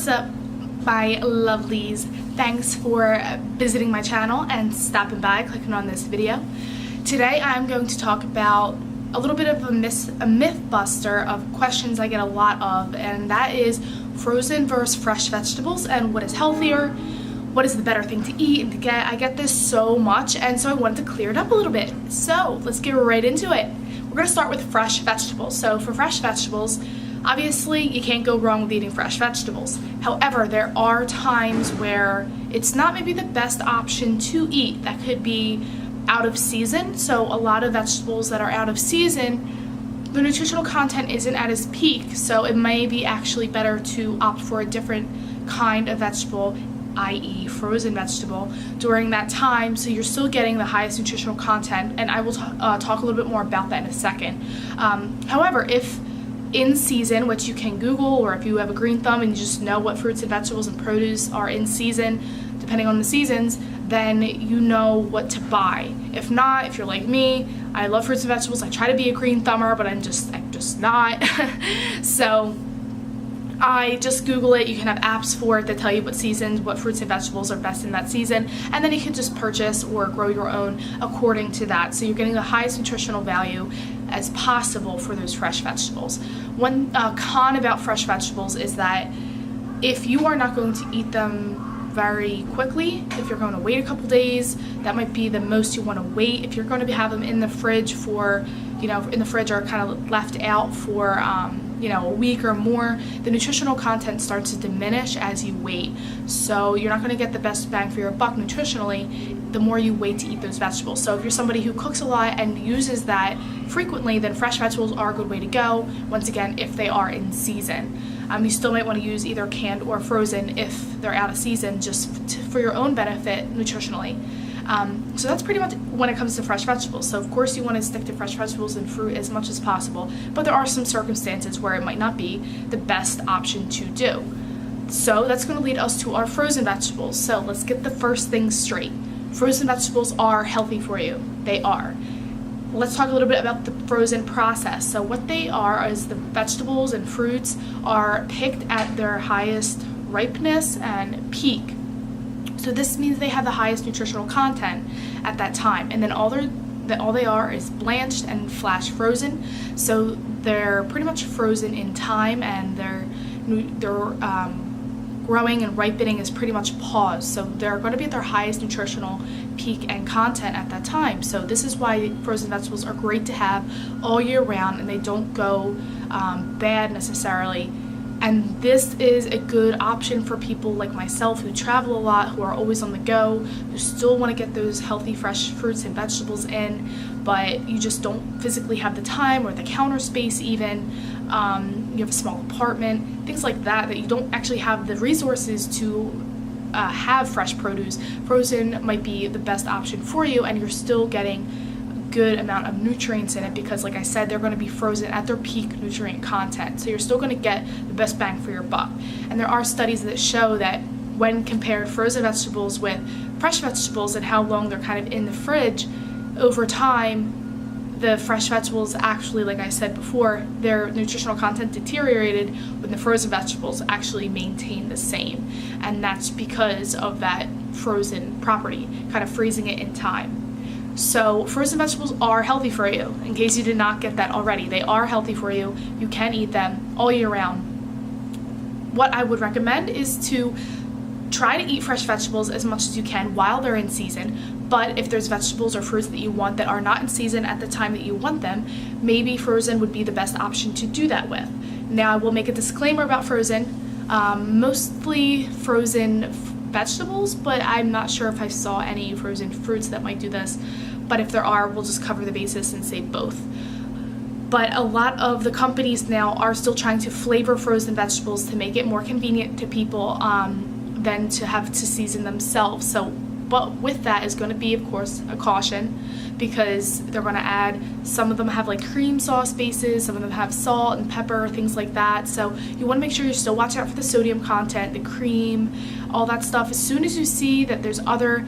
What's up, my lovelies? Thanks for visiting my channel and stopping by, clicking on this video. Today I'm going to talk about a little bit of a myth buster of questions I get a lot of, and that is frozen versus fresh vegetables and what is healthier, what is the better thing to eat and to get. I get this so much, and so I wanted to clear it up a little bit. So let's get right into it. We're going to start with fresh vegetables. So for fresh vegetables, obviously you can't go wrong with eating fresh vegetables. However, there are times where it's not maybe the best option to eat. That could be out of season. So a lot of vegetables that are out of season, the nutritional content isn't at its peak. So it may be actually better to opt for a different kind of vegetable, i.e. frozen vegetable, during that time, so you're still getting the highest nutritional content, and I will talk a little bit more about that in a second. However, if in season, which you can Google, or if you have a green thumb and you just know what fruits and vegetables and produce are in season, depending on the seasons, then you know what to buy. If not, if you're like me, I love fruits and vegetables. I try to be a green thumber, but I'm just not. So I just Google it. You can have apps for it that tell you what seasons, what fruits and vegetables are best in that season, and then you can just purchase or grow your own according to that. So you're getting the highest nutritional value as possible for those fresh vegetables. One con about fresh vegetables is that if you are not going to eat them very quickly, if you're going to wait a couple days, that might be the most you want to wait. If you're going to have them in the fridge for, in the fridge or kind of left out for a week or more, the nutritional content starts to diminish as you wait. So you're not going to get the best bang for your buck nutritionally the more you wait to eat those vegetables. So if you're somebody who cooks a lot and uses that frequently, then fresh vegetables are a good way to go, once again, if they are in season. You still might want to use either canned or frozen if they're out of season, just for your own benefit nutritionally. So that's pretty much when it comes to fresh vegetables. So of course you want to stick to fresh vegetables and fruit as much as possible, but there are some circumstances where it might not be the best option to do. So that's going to lead us to our frozen vegetables. So let's get the first thing straight. Frozen vegetables are healthy for you. They are. Let's talk a little bit about the frozen process. So what they are is the vegetables and fruits are picked at their highest ripeness and peak. So this means they have the highest nutritional content at that time, and then all they are is blanched and flash frozen. So they're pretty much frozen in time, and their growing and ripening is pretty much paused. So they're going to be at their highest nutritional peak and content at that time. So this is why frozen vegetables are great to have all year round, and they don't go bad necessarily. And this is a good option for people like myself who travel a lot, who are always on the go, who still want to get those healthy fresh fruits and vegetables in, but you just don't physically have the time or the counter space even. You have a small apartment, things like that you don't actually have the resources to have fresh produce. Frozen might be the best option for you, and you're still getting good amount of nutrients in it because, like I said, they're going to be frozen at their peak nutrient content. So you're still going to get the best bang for your buck. And there are studies that show that when compared frozen vegetables with fresh vegetables and how long they're kind of in the fridge, over time, the fresh vegetables actually, like I said before, their nutritional content deteriorated when the frozen vegetables actually maintain the same. And that's because of that frozen property, kind of freezing it in time. So frozen vegetables are healthy for you, in case you did not get that already. They are healthy for you. You can eat them all year round. What I would recommend is to try to eat fresh vegetables as much as you can while they're in season, but if there's vegetables or fruits that you want that are not in season at the time that you want them, maybe frozen would be the best option to do that with. Now I will make a disclaimer about frozen. Mostly frozen vegetables, but I'm not sure if I saw any frozen fruits that might do this. But if there are, we'll just cover the basis and say both. But a lot of the companies now are still trying to flavor frozen vegetables to make it more convenient to people than to have to season themselves. So, but with that is going to be, of course, a caution, because they're going to add, some of them have like cream sauce bases, some of them have salt and pepper, things like that. So you want to make sure you're still watching out for the sodium content, the cream, all that stuff. As soon as you see that there's other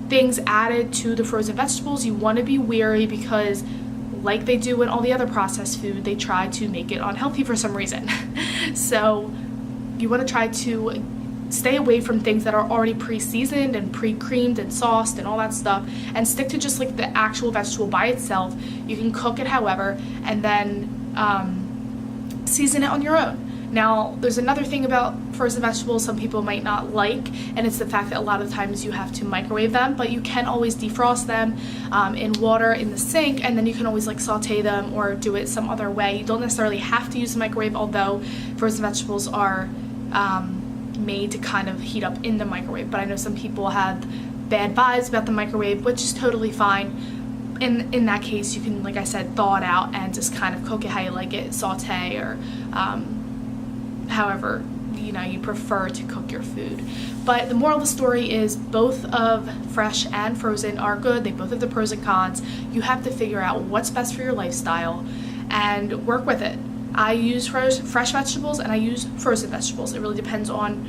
things added to the frozen vegetables, you want to be wary, because like they do in all the other processed food, they try to make it unhealthy for some reason. So you want to try to stay away from things that are already pre-seasoned and pre-creamed and sauced and all that stuff, and stick to just like the actual vegetable by itself. You can cook it however, and then season it on your own. Now, there's another thing about frozen vegetables some people might not like, and it's the fact that a lot of times you have to microwave them, but you can always defrost them in water in the sink, and then you can always like saute them or do it some other way. You don't necessarily have to use the microwave, although frozen vegetables are made to kind of heat up in the microwave, but I know some people have bad vibes about the microwave, which is totally fine. In that case, you can, like I said, thaw it out and just kind of cook it how you like it, saute, or however you prefer to cook your food. But the moral of the story is both of fresh and frozen are good. They both have the pros and cons. You have to figure out what's best for your lifestyle and work with it. I use fresh vegetables and I use frozen vegetables. It really depends on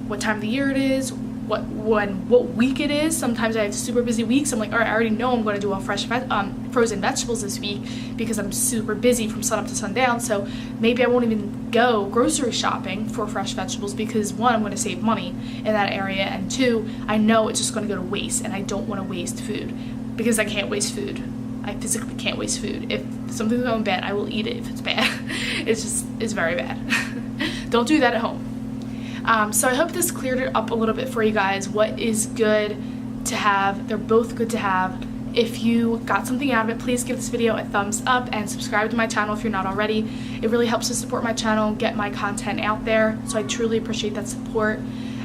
what time of the year it is, what week it is. Sometimes I have super busy weeks. I'm like, all right, I already know I'm going to do all frozen vegetables this week because I'm super busy from sun up to sundown. So maybe I won't even go grocery shopping for fresh vegetables because, one, I'm going to save money in that area, and two, I know it's just going to go to waste, and I don't want to waste food because I can't waste food. I physically can't waste food. If something's going bad, I will eat it if it's bad. It's very bad. Don't do that at home. So I hope this cleared it up a little bit for you guys. What is good to have? They're both good to have. If you got something out of it, please give this video a thumbs up and subscribe to my channel if you're not already. It really helps to support my channel, get my content out there, so I truly appreciate that support.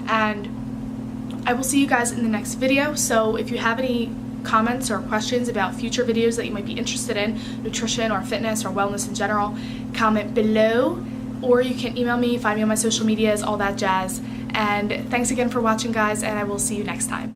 And I will see you guys in the next video. So if you have any comments or questions about future videos that you might be interested in, nutrition or fitness or wellness in general, comment below, or you can email me, find me on my social medias, all that jazz. And thanks again for watching, guys, and I will see you next time.